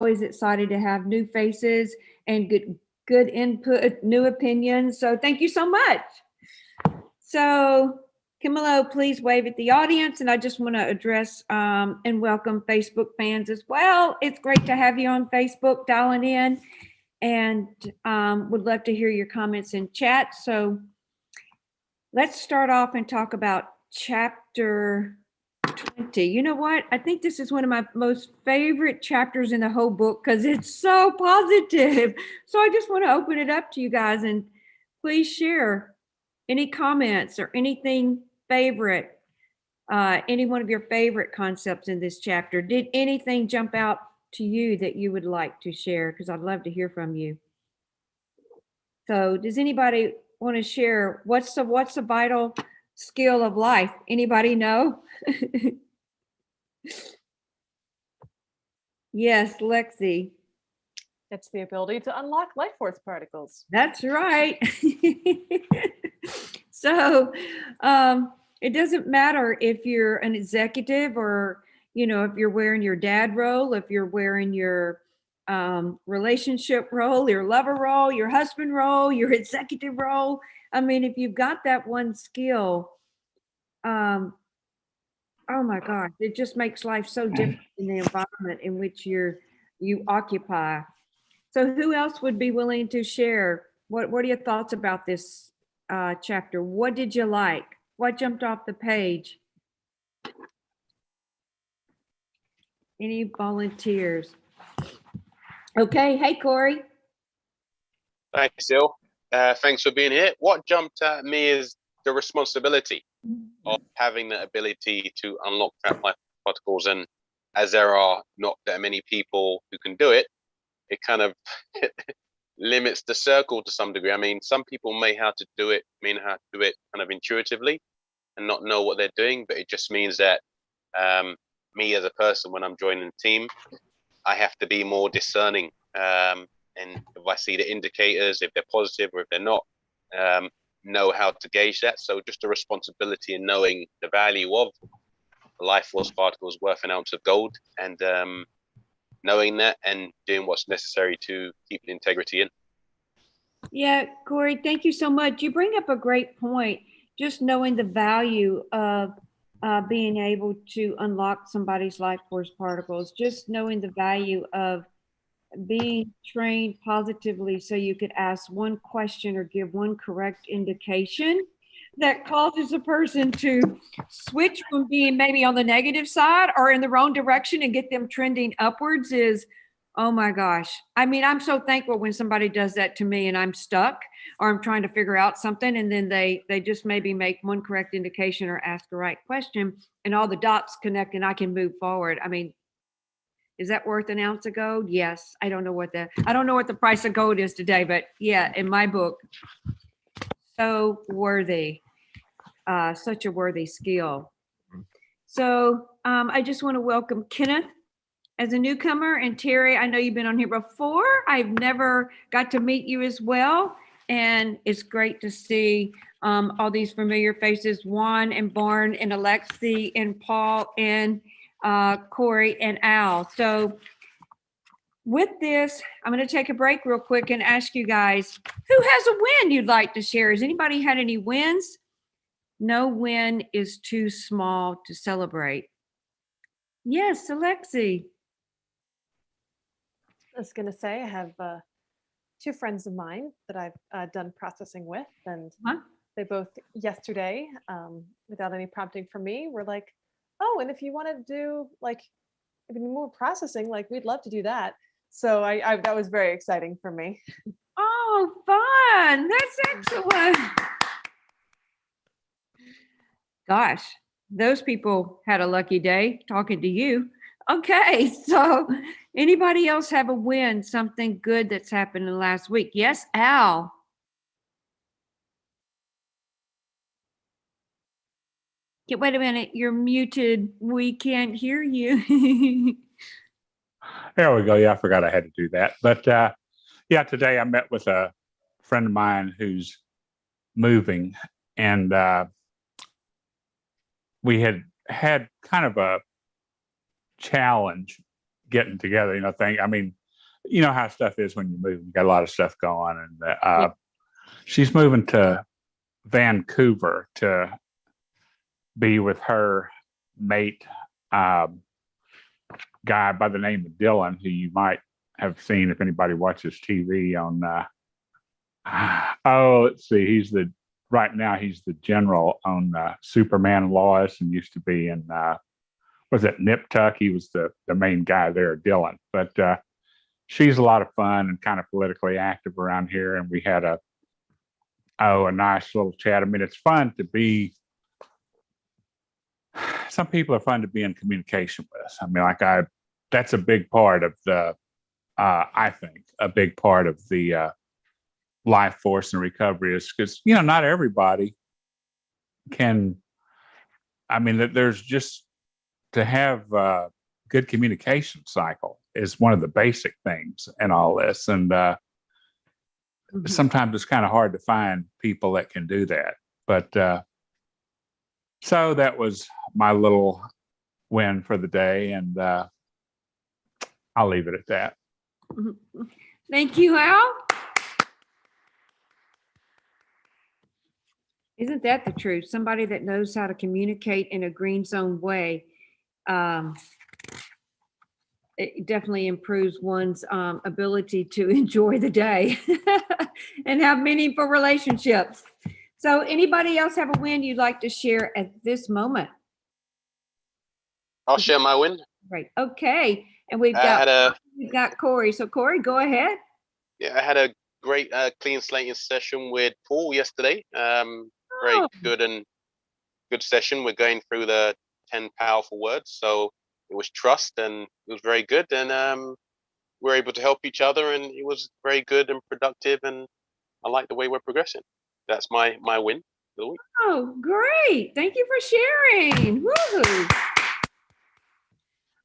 always excited to have new faces and good input, new opinions. So thank you so much. So Camilo, please wave at the audience. And I just want to address and welcome Facebook fans as well. It's great to have you on Facebook dialing in, and would love to hear your comments in chat. So let's start off and talk about chapter 20. You know what? I think this is one of my most favorite chapters in the whole book because it's so positive. So I just want to open it up to you guys, and please share any comments or anything favorite, any one of your favorite concepts in this chapter. Did anything jump out to you that you would like to share? Because I'd love to hear from you. So does anybody want to share what's the vital skill of life? Anybody know? Yes, Lexi. It's the ability to unlock life force particles. That's right. So it doesn't matter if you're an executive or, if you're wearing your dad role, if you're wearing your relationship role, your lover role, your husband role, your executive role. I mean, if you've got that one skill, oh my gosh, it just makes life so different in the environment in which you occupy. So who else would be willing to share? What are your thoughts about this chapter? What did you like? What jumped off the page? Any volunteers? Okay, hey Corey. Thanks, Sil. Thanks for being here. What jumped at me is the responsibility of having the ability to unlock trap life particles, and as there are not that many people who can do it, it kind of limits the circle to some degree. I mean, some people may have to do it kind of intuitively and not know what they're doing, but it just means that me as a person, when I'm joining a team, I have to be more discerning. And if I see the indicators, if they're positive or if they're not, know how to gauge that. So just a responsibility in knowing the value of life force particles worth an ounce of gold, and knowing that and doing what's necessary to keep the integrity in. Yeah, Corey, thank you so much. You bring up a great point. Just knowing the value of being able to unlock somebody's life force particles, just knowing the value of being trained positively so you could ask one question or give one correct indication that causes a person to switch from being maybe on the negative side or in the wrong direction and get them trending upwards is, oh my gosh. I mean, I'm so thankful when somebody does that to me and I'm stuck or I'm trying to figure out something, and then they just maybe make one correct indication or ask the right question and all the dots connect and I can move forward. I mean, is that worth an ounce of gold? Yes. I don't know what the price of gold is today, but yeah, in my book, so worthy, such a worthy skill. So I just want to welcome Kenneth as a newcomer, and Terry, I know you've been on here before. I've never got to meet you as well. And it's great to see all these familiar faces, Juan and Barn and Alexi and Paul and Corey and Al. So with this, I'm going to take a break real quick and ask you guys, who has a win you'd like to share? Has anybody had any wins? No win is too small to celebrate. Yes, Alexi. I was going to say, I have two friends of mine that I've done processing with, and they both yesterday, without any prompting from me, were like, oh, and if you want to do like even more processing, like we'd love to do that. So I that was very exciting for me. Oh, fun. That's excellent. Gosh, those people had a lucky day talking to you. Okay, so anybody else have a win, something good that's happened in the last week? Yes, Al. Wait a minute, you're muted. We can't hear you. There we go. Yeah, I forgot I had to do that. But yeah, today I met with a friend of mine who's moving, and we had kind of a challenge getting together, I mean, you know how stuff is when you move, you got a lot of stuff going, and she's moving to Vancouver to be with her mate, guy by the name of Dylan, who you might have seen if anybody watches TV on, let's see, right now he's the general on Superman and Lois, and used to be in, was it Nip Tuck? He was the main guy there, Dylan. But she's a lot of fun and kind of politically active around here. And we had a nice little chat. I mean, it's fun to be, some people are fun to be in communication with. I mean, that's a big part of I think a big part of the life force and recovery is because, not everybody can, I mean, there's just, to have a good communication cycle is one of the basic things in all this. And sometimes it's kind of hard to find people that can do that. But so that was my little win for the day. And I'll leave it at that. Thank you, Al. Isn't that the truth? Somebody that knows how to communicate in a green zone way, it definitely improves one's ability to enjoy the day and have meaningful relationships. So anybody else have a win you'd like to share at this moment? I'll share my win. Right. Okay. And we've got Corey. So Corey, go ahead. Yeah, I had a great clean slating session with Paul yesterday. Very good session. We're going through the 10 powerful words. So it was trust, and it was very good. And we were able to help each other, and it was very good and productive. And I like the way we're progressing. That's my win for the week. Oh, great. Thank you for sharing. Woohoo.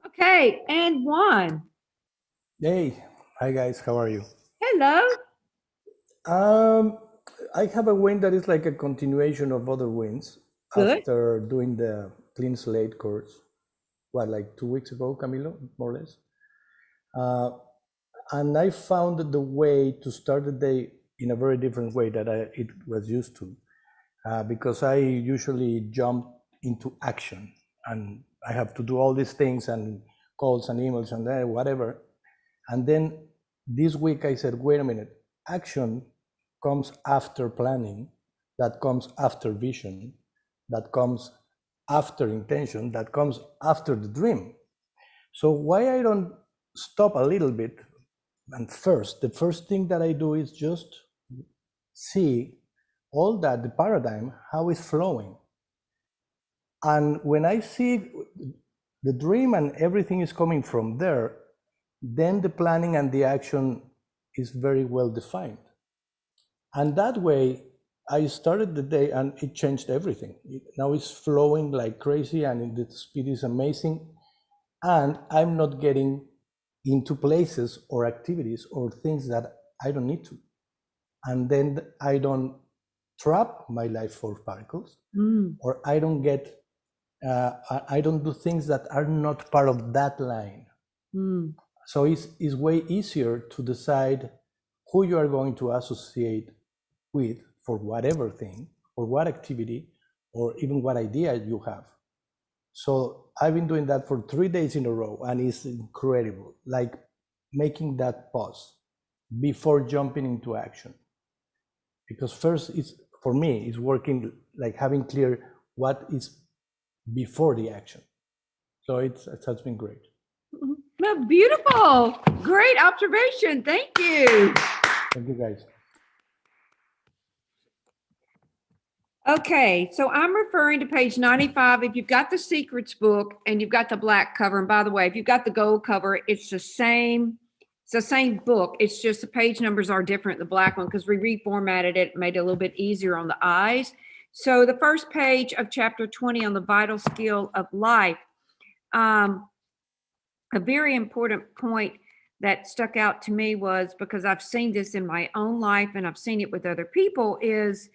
Okay. And Juan. Hey, hi guys, how are you? Hello. I have a win that is like a continuation of other wins. Good. After doing the clean slate course, like 2 weeks ago, Camilo, more or less. And I found the way to start the day in a very different way that it was used to, because I usually jump into action and I have to do all these things and calls and emails and whatever. And then this week I said, wait a minute, action comes after planning, that comes after vision, that comes after intention, that comes after the dream. So why I don't stop a little bit, and the first thing that I do is just see all that, the paradigm, how it's flowing. And when I see the dream and everything is coming from there, then the planning and the action is very well defined. And that way, I started the day and it changed everything. Now it's flowing like crazy and the speed is amazing. And I'm not getting into places or activities or things that I don't need to. And then I don't trap my life force particles, or I don't I don't do things that are not part of that line. So it's way easier to decide who you are going to associate with for whatever thing or what activity or even what idea you have. So I've been doing that for 3 days in a row, and it's incredible, like making that pause before jumping into action. Because first, for me, it's working like having clear what is before the action. So it has been great. Beautiful. Great observation. Thank you. Thank you, guys. Okay, so I'm referring to page 95. If you've got the Secrets book and you've got the black cover, and by the way, if you've got the gold cover, it's the same book. It's just the page numbers are different, the black one, because we reformatted it, made it a little bit easier on the eyes. So the first page of chapter 20 on the vital skill of life, a very important point that stuck out to me was, because I've seen this in my own life and I've seen it with other people, is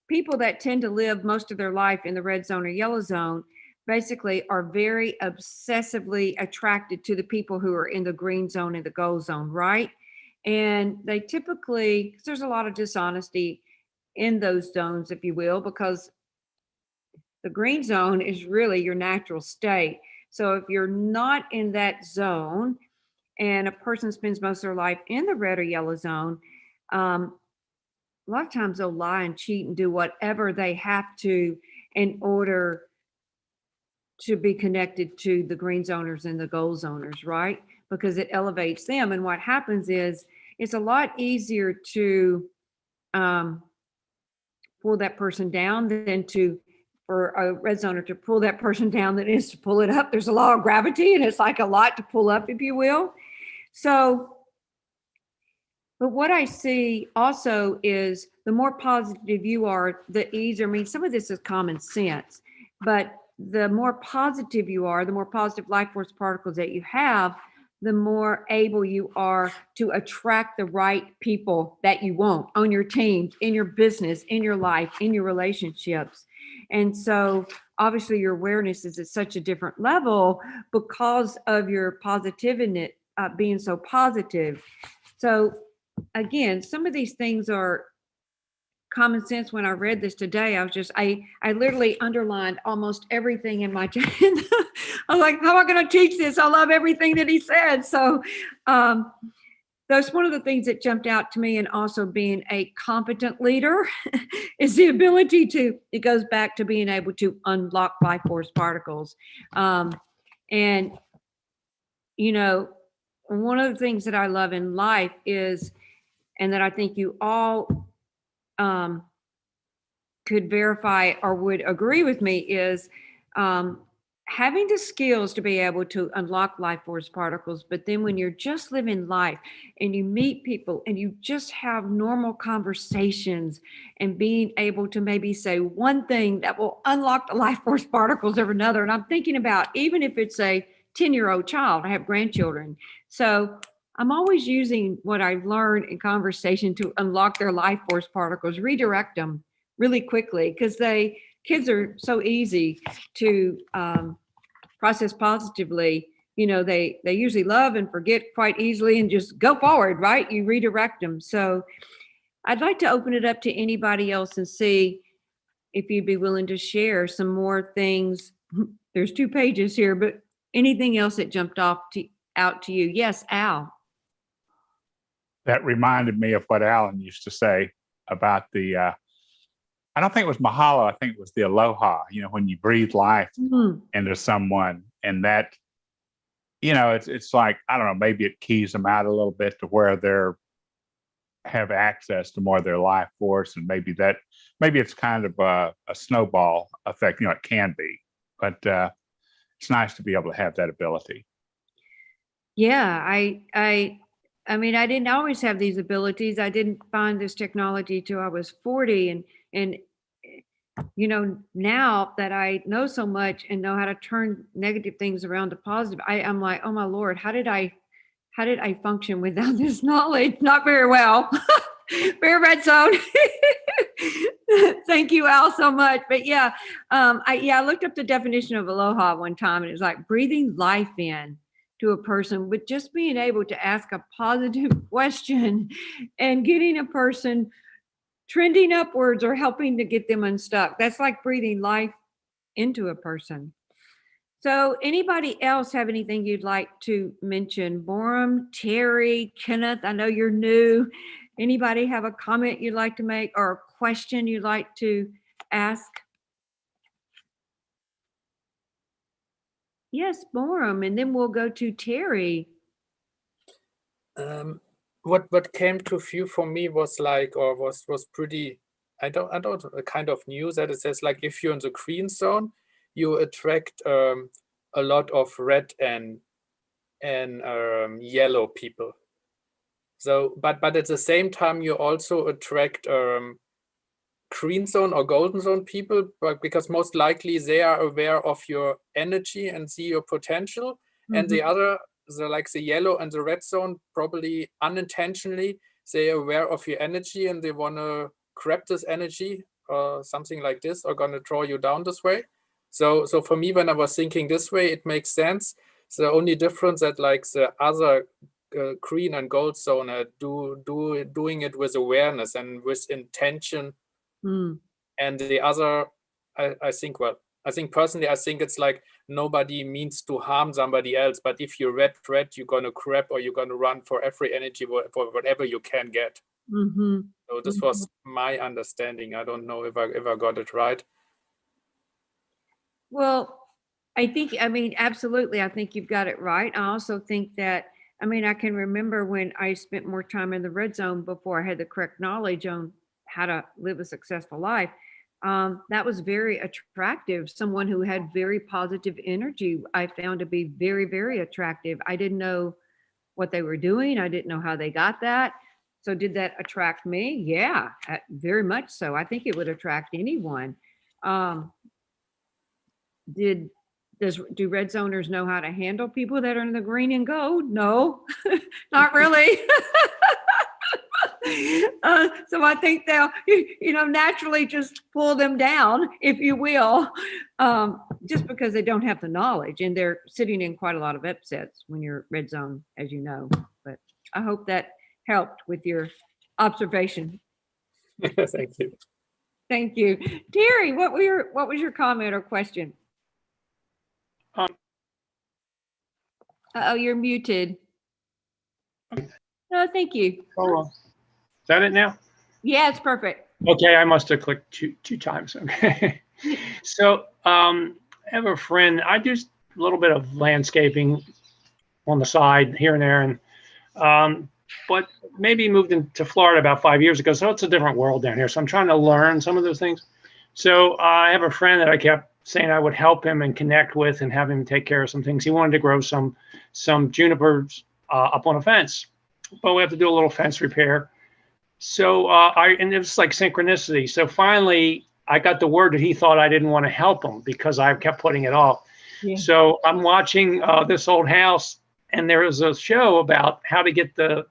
people that tend to live most of their life in the red zone or yellow zone, basically are very obsessively attracted to the people who are in the green zone and the gold zone, right? And they typically, 'cause there's a lot of dishonesty in those zones, if you will, because the green zone is really your natural state. So if you're not in that zone and a person spends most of their life in the red or yellow zone, a lot of times they'll lie and cheat and do whatever they have to in order to be connected to the green zoners and the gold zoners, right? Because it elevates them. And what happens is it's a lot easier to pull that person down than for a red zoner to pull that person down than it is to pull it up. There's a law of gravity, and it's like a lot to pull up, if you will. So, but what I see also is the more positive you are, the easier. I mean, some of this is common sense, but the more positive you are, the more positive life force particles that you have, the more able you are to attract the right people that you want on your teams, in your business, in your life, in your relationships. And so obviously your awareness is at such a different level because of your positivity, being so positive. So again, some of these things are common sense. When I read this today, I literally underlined almost everything in my agenda. I was like, how am I going to teach this? I love everything that he said. So that's one of the things that jumped out to me. And also being a competent leader is the ability it goes back to being able to unlock life force particles. And, you know, one of the things that I love in life is, and that I think you all could verify or would agree with me, is having the skills to be able to unlock life force particles. But then when you're just living life and you meet people and you just have normal conversations and being able to maybe say one thing that will unlock the life force particles of another. And I'm thinking about, even if it's a 10-year-old child, I have grandchildren. So I'm always using what I've learned in conversation to unlock their life force particles, redirect them really quickly, because kids are so easy to process positively. You know, they usually love and forget quite easily and just go forward, right? You redirect them. So I'd like to open it up to anybody else and see if you'd be willing to share some more things. There's 2 pages here, but anything else that jumped out to you? Yes, Al. That reminded me of what Alan used to say about the I don't think it was mahalo. I think it was the aloha, you know, when you breathe life into someone, and that, you know, it's like, I don't know, maybe it keys them out a little bit to where they're have access to more of their life force. And maybe it's kind of a snowball effect, you know, it can be, but it's nice to be able to have that ability. Yeah, I mean, I didn't always have these abilities. I didn't find this technology till I was 40. And, you know, now that I know so much and know how to turn negative things around to positive, I'm like, oh my Lord, how did I function without this knowledge? Not very well. Very red zone. Thank you, Al, so much. But yeah, I looked up the definition of aloha one time, and it's like breathing life in to a person, with just being able to ask a positive question and getting a person trending upwards or helping to get them unstuck. That's like breathing life into a person. So anybody else have anything you'd like to mention? Boram, Terry, Kenneth, I know you're new. Anybody have a comment you'd like to make or a question you'd like to ask? Yes, Boram, and then we'll go to Terry. What came to view for me was like, or was pretty, I don't kind of news that it says like, if you're in the green zone, you attract a lot of red and yellow people. So, but at the same time, you also attract green zone or golden zone people, but because most likely they are aware of your energy and see your potential. Mm-hmm. And the other, like the yellow and the red zone, probably unintentionally, they are aware of your energy and they want to grab this energy or something like this, or going to draw you down this way. So for me, when I was thinking this way, it makes sense. The only difference that like the other green and gold zone are doing it with awareness and with intention, and the other, I think, well, I think personally, I think it's like nobody means to harm somebody else, but if you red, you're gonna grab or you're gonna run for every energy for whatever you can get. So this was my understanding. I don't know if I got it right. Well, I mean, absolutely. I think you've got it right. I also think that, I mean, I can remember when I spent more time in the red zone before I had the correct knowledge on how to live a successful life. That was very attractive. Someone who had very positive energy, I found to be very, very attractive. I didn't know what they were doing. I didn't know how they got that. So did that attract me? Yeah, very much so. I think it would attract anyone. Do red zoners know how to handle people that are in the green and gold? No, not really. So I think they'll, naturally just pull them down, if you will, just because they don't have the knowledge and they're sitting in quite a lot of upsets when you're red zone, as you know. But I hope that helped with your observation. Thank you. Thank you. Terry, what was your comment or question? You're muted. No, thank you. Oh, is that it now? Yeah, it's perfect. Okay, I must have clicked two times. Okay. So I have a friend. I do a little bit of landscaping on the side here and there, and but maybe moved into Florida about 5 years ago. So it's a different world down here. So I'm trying to learn some of those things. So I have a friend that I kept saying I would help him and connect with and have him take care of some things. He wanted to grow some junipers up on a fence, but we have to do a little fence repair. So and it was like synchronicity. So finally I got the word that he thought I didn't want to help him because I kept putting it off. Yeah. So I'm watching this old house, and there was a show about how to get the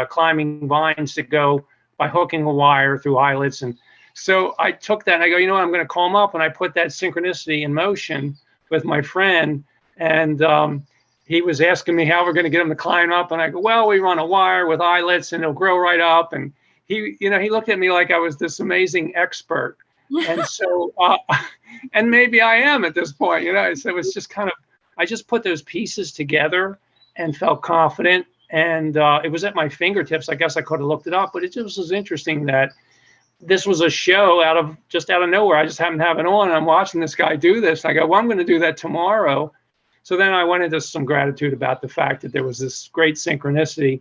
climbing vines to go by hooking a wire through eyelets. And so I took that and I go, you know what, I'm going to call him up. And I put that synchronicity in motion with my friend. And he was asking me how we're going to get him to climb up. And I go, well, we run a wire with eyelets and it'll grow right up. And he looked at me like I was this amazing expert. And so, and maybe I am at this point, so it was just kind of, I just put those pieces together and felt confident. And it was at my fingertips. I guess I could have looked it up, but it just was interesting that this was a show out of nowhere. I just happened to have it on, and I'm watching this guy do this. I go, well, I'm going to do that tomorrow. So then I went into some gratitude about the fact that there was this great synchronicity.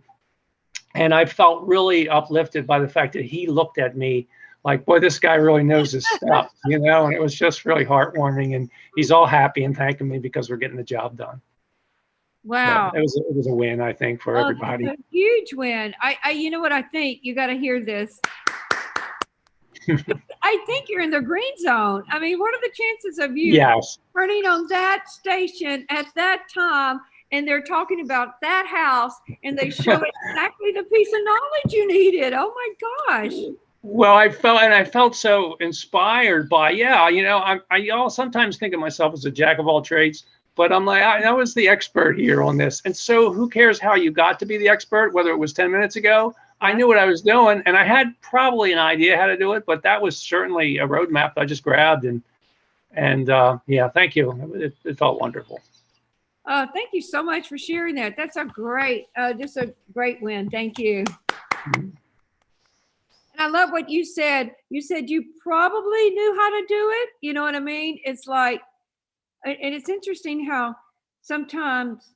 And I felt really uplifted by the fact that he looked at me like, boy, this guy really knows his stuff, and it was just really heartwarming. And he's all happy and thanking me because we're getting the job done. Wow. So it was a win, I think, for everybody. It's a huge win. You know what I think? You got to hear this. I think you're in the green zone. I mean, what are the chances of you turning on that station at that time, and they're talking about that house, and they show exactly the piece of knowledge you needed? Oh my gosh. Well, I felt so inspired by, I sometimes think of myself as a jack of all trades, but I'm like, I was the expert here on this. And so who cares how you got to be the expert, whether it was 10 minutes ago? I knew what I was doing, and I had probably an idea how to do it, but that was certainly a roadmap that I just grabbed. And thank you. It felt wonderful. Thank you so much for sharing that. That's just a great win. Thank you. Mm-hmm. And I love what you said. You said you probably knew how to do it. You know what I mean? It's like, and it's interesting how sometimes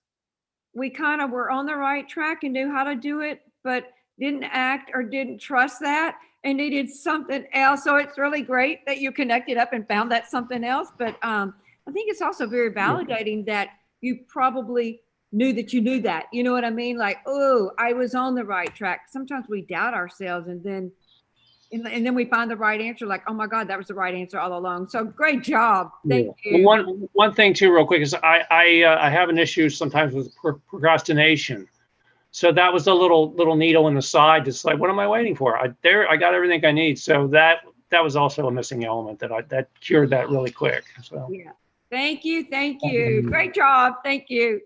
we kind of were on the right track and knew how to do it, but didn't act or didn't trust that and needed something else. So it's really great that you connected up and found that something else. But I think it's also very validating that you probably knew that you knew that. You know what I mean? Like, oh, I was on the right track. Sometimes we doubt ourselves and then we find the right answer, like, oh my God, that was the right answer all along. So great job. Thank you. One thing too, real quick, is I have an issue sometimes with procrastination. So that was a little needle in the side. Just like, what am I waiting for? I got everything I need. So that that was also a missing element that cured that really quick. So Yeah. Thank you. Thank you. Great job. Thank you.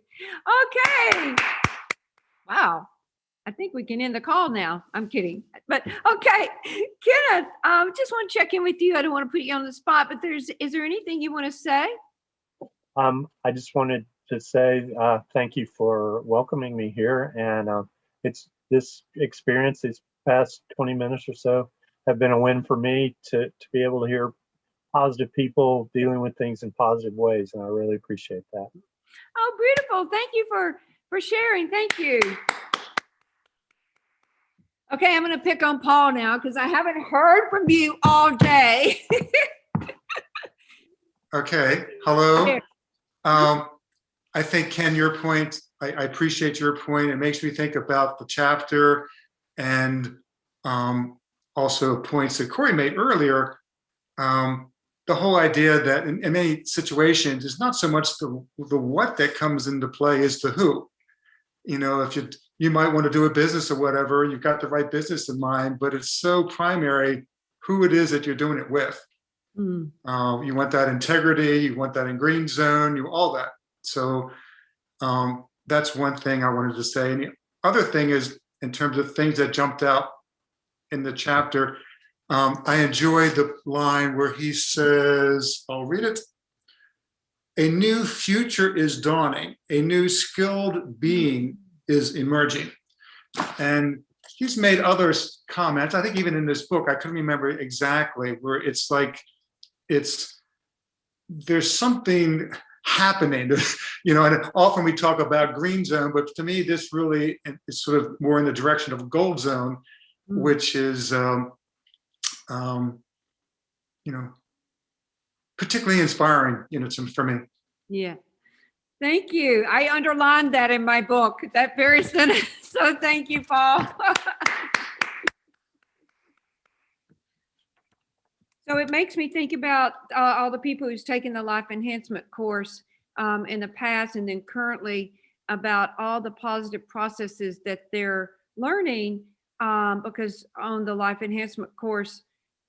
Okay. Wow. I think we can end the call now. I'm kidding. But okay. Kenneth, just want to check in with you. I don't want to put you on the spot, but is there anything you want to say? I just wanted to say thank you for welcoming me here. And it's this experience, these past 20 minutes or so, have been a win for me to be able to hear positive people dealing with things in positive ways. And I really appreciate that. Oh, beautiful. Thank you for sharing. Thank you. Okay, I'm going to pick on Paul now because I haven't heard from you all day. Okay. Hello. I think, Ken, your point, I appreciate your point. It makes me think about the chapter and also points that Corey made earlier. The whole idea that in many situations, it's not so much the what that comes into play as the who. You know, if you might want to do a business or whatever, you've got the right business in mind, but it's so primary who it is that you're doing it with. You want that integrity, you want that in green zone, all that. So that's one thing I wanted to say. And the other thing is, in terms of things that jumped out in the chapter, I enjoyed the line where he says, I'll read it. A new future is dawning. A new skilled being is emerging. And he's made other comments. I think even in this book, I couldn't remember exactly, where it's like, there's something happening, you know, and often we talk about green zone, but to me, this really is sort of more in the direction of gold zone, which is, you know, particularly inspiring, you know, for me. Yeah. Thank you. I underlined that in my book, that very sentence. So thank you, Paul. So it makes me think about all the people who's taken the life enhancement course in the past and then currently, about all the positive processes that they're learning, because on the life enhancement course,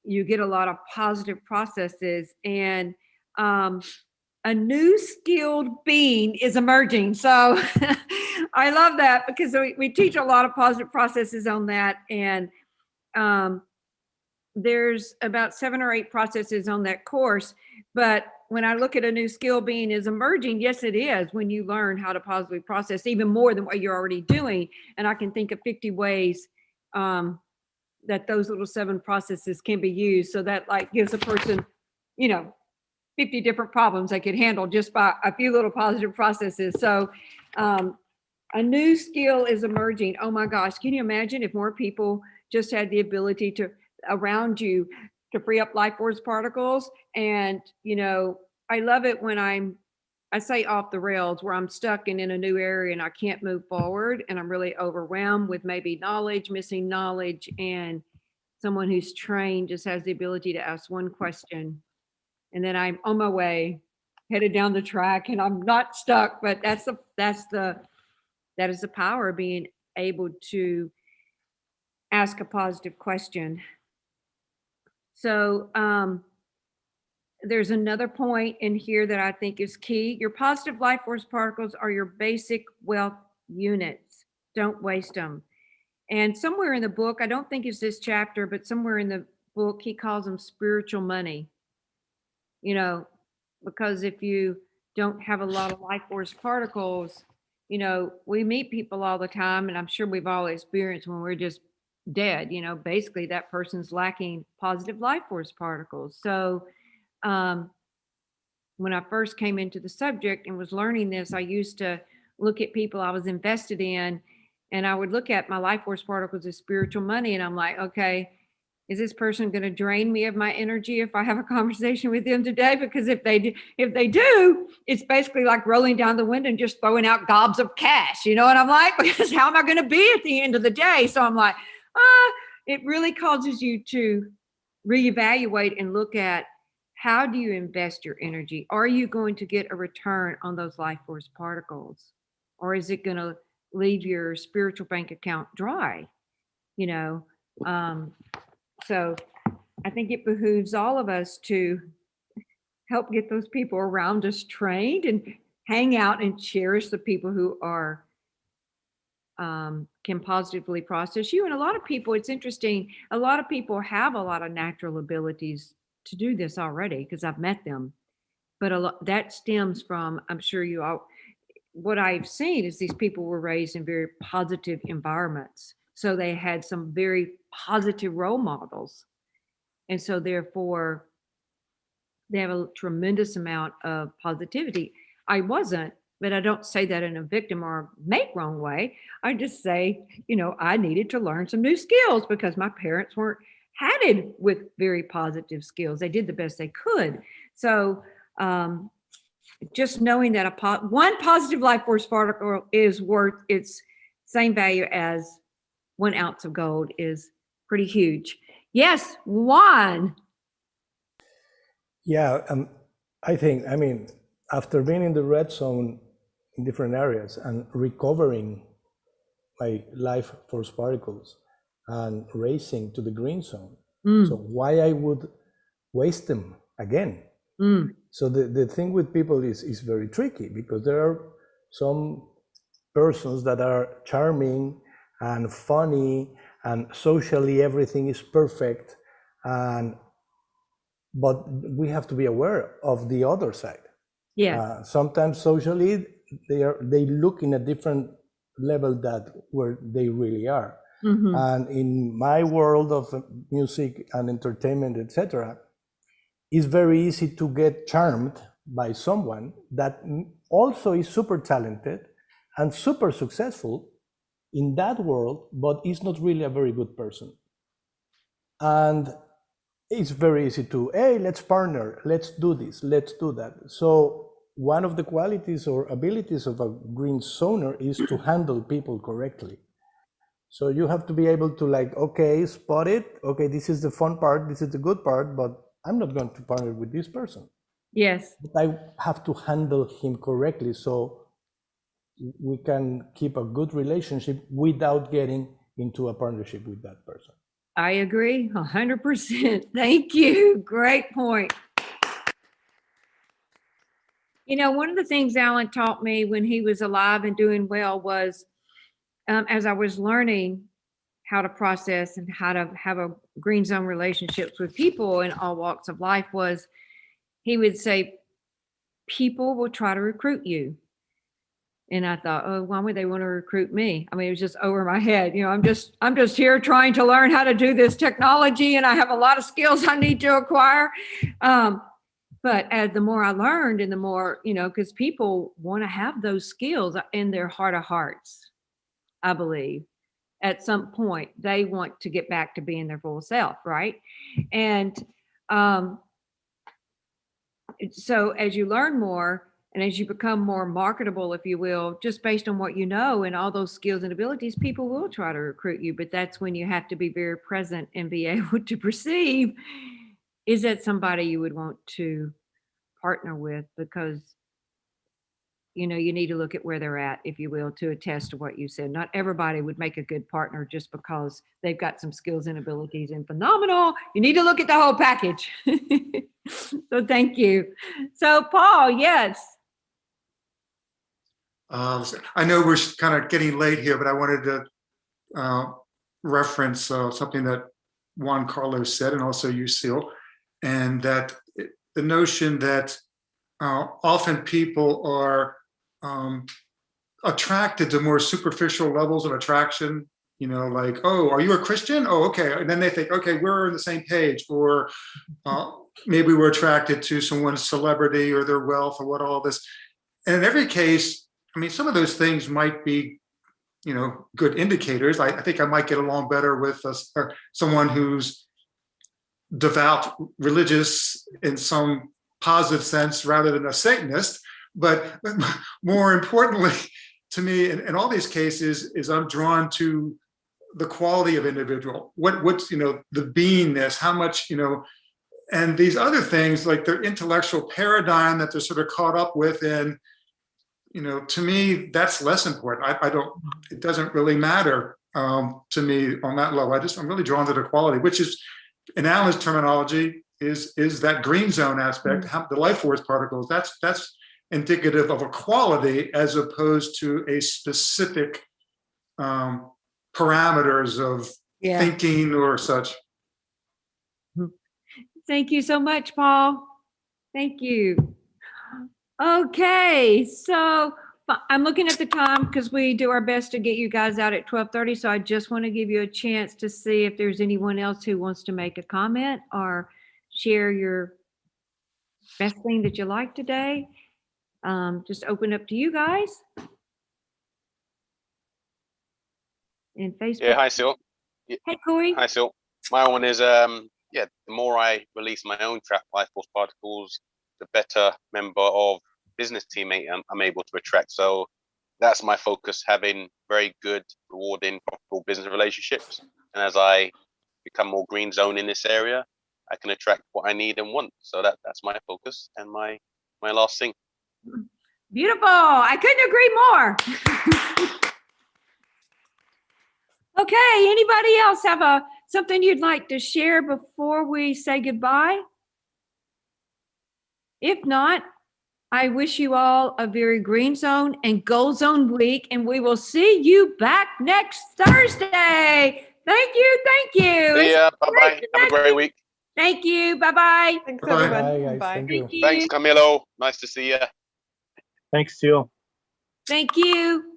you get a lot of positive processes, and a new skilled being is emerging. So I love that, because we teach a lot of positive processes on that. And there's about 7 or 8 processes on that course. But when I look at a new skill being is emerging, yes, it is, when you learn how to positively process even more than what you're already doing. And I can think of 50 ways that those little 7 processes can be used. So that like gives a person, you know, 50 different problems they could handle just by a few little positive processes. So a new skill is emerging. Oh my gosh, can you imagine if more people just had the ability to, around you, to free up life force particles? And, you know, I love it when I say off the rails, where I'm stuck in a new area and I can't move forward, and I'm really overwhelmed with maybe missing knowledge, and someone who's trained just has the ability to ask one question, and then I'm on my way, headed down the track, and I'm not stuck. But that is the power of being able to ask a positive question. So there's another point in here that I think is key. Your positive life force particles are your basic wealth units. Don't waste them. And somewhere in the book, I don't think it's this chapter, but somewhere in the book, he calls them spiritual money. You know, because if you don't have a lot of life force particles, you know, we meet people all the time, and I'm sure we've all experienced when we're just dead, you know, basically that person's lacking positive life force particles. So when I first came into the subject and was learning this, I used to look at people I was invested in, and I would look at my life force particles as spiritual money. And I'm like, okay, is this person going to drain me of my energy if I have a conversation with them today? Because if they do, it's basically like rolling down the window and just throwing out gobs of cash, you know. And I'm like, because how am I going to be at the end of the day? So I'm like, it really causes you to reevaluate and look at, how do you invest your energy? Are you going to get a return on those life force particles? Or is it going to leave your spiritual bank account dry? You know, so I think it behooves all of us to help get those people around us trained and hang out and cherish the people who are can positively process you. And a lot of people, it's interesting, a lot of people have a lot of natural abilities to do this already because I've met them. But a lot that stems from, I'm sure you all, what I've seen is these people were raised in very positive environments. So they had some very positive role models. And so therefore, they have a tremendous amount of positivity. I wasn't, but I don't say that in a victim or make wrong way. I just say, I needed to learn some new skills because my parents weren't hatted with very positive skills. They did the best they could. So just knowing that one positive life force particle is worth its same value as 1 ounce of gold is pretty huge. Yes, Juan. Yeah, I mean, after being in the red zone in different areas and recovering my life force particles and racing to the green zone, so why I would waste them again? So the thing with people is very tricky because there are some persons that are charming and funny and socially everything is perfect, but we have to be aware of the other side. Yeah. Sometimes socially they look in a different level that where they really are. And in my world of music and entertainment, etc., it's very easy to get charmed by someone that also is super talented and super successful in that world, but is not really a very good person. And it's very easy to, hey, let's partner, let's do this, let's do that. So one of the qualities or abilities of a green zoner is to handle people correctly. So you have to be able to okay, spot it. Okay, this is the fun part, this is the good part, but I'm not going to partner with this person. Yes. But I have to handle him correctly so we can keep a good relationship without getting into a partnership with that person. I agree 100%. Thank you. Great point. One of the things Alan taught me when he was alive and doing well was, as I was learning how to process and how to have a green zone relationships with people in all walks of life, was he would say, people will try to recruit you. And I thought, oh, why would they want to recruit me? I mean, it was just over my head. I'm just here trying to learn how to do this technology, and I have a lot of skills I need to acquire. But as the more I learned and the more, because people want to have those skills in their heart of hearts, I believe. At some point, they want to get back to being their full self, right? And so as you learn more and as you become more marketable, if you will, just based on what you know and all those skills and abilities, people will try to recruit you. But that's when you have to be very present and be able to perceive, is that somebody you would want to partner with? Because you need to look at where they're at, if you will, to attest to what you said. Not everybody would make a good partner just because they've got some skills and abilities and phenomenal. You need to look at the whole package. So thank you. So Paul, yes. I know we're kind of getting late here, but I wanted to reference something that Juan Carlos said, and also you, Seal, and that the notion that often people are attracted to more superficial levels of attraction, like, oh, are you a Christian? Oh, okay. And then they think, okay, we're on the same page. Or maybe we're attracted to someone's celebrity or their wealth or what all this. And in every case, I mean, some of those things might be, good indicators. I think I might get along better with someone who's devout, religious in some positive sense rather than a Satanist. But more importantly to me in all these cases is I'm drawn to the quality of individual, what's the beingness, how much, and these other things like their intellectual paradigm that they're sort of caught up with. And, to me, that's less important. It doesn't really matter to me on that level. I'm really drawn to the quality, which is in Alan's terminology, is that green zone aspect, the life force particles. That's indicative of a quality as opposed to a specific parameters of thinking or such. Thank you so much, Paul. Thank you. Okay, so I'm looking at the time because we do our best to get you guys out at 12:30. So I just want to give you a chance to see if there's anyone else who wants to make a comment or share your best thing that you like today. Just open up to you guys. And Facebook. Yeah, hi, Sil. Hey, Corey. Hi, Sil. My one is, yeah, the more I release my own trapped life force particles, the better member of business teammate I'm able to attract. So that's my focus, having very good, rewarding, profitable business relationships. And as I become more green zone in this area, I can attract what I need and want. So that's my focus and my last thing. Beautiful. I couldn't agree more. Okay, anybody else have something you'd like to share before we say goodbye? If not, I wish you all a very green zone and gold zone week, and we will see you back next Thursday. Thank you. Thank you. See ya. Bye-bye. Have a great week. Thank you. Bye-bye. Thanks, Bye-bye. everyone. Bye, guys. Bye. Thank you. Thank you. Thanks, Camilo. Nice to see you. Thanks, Teal. Thank you.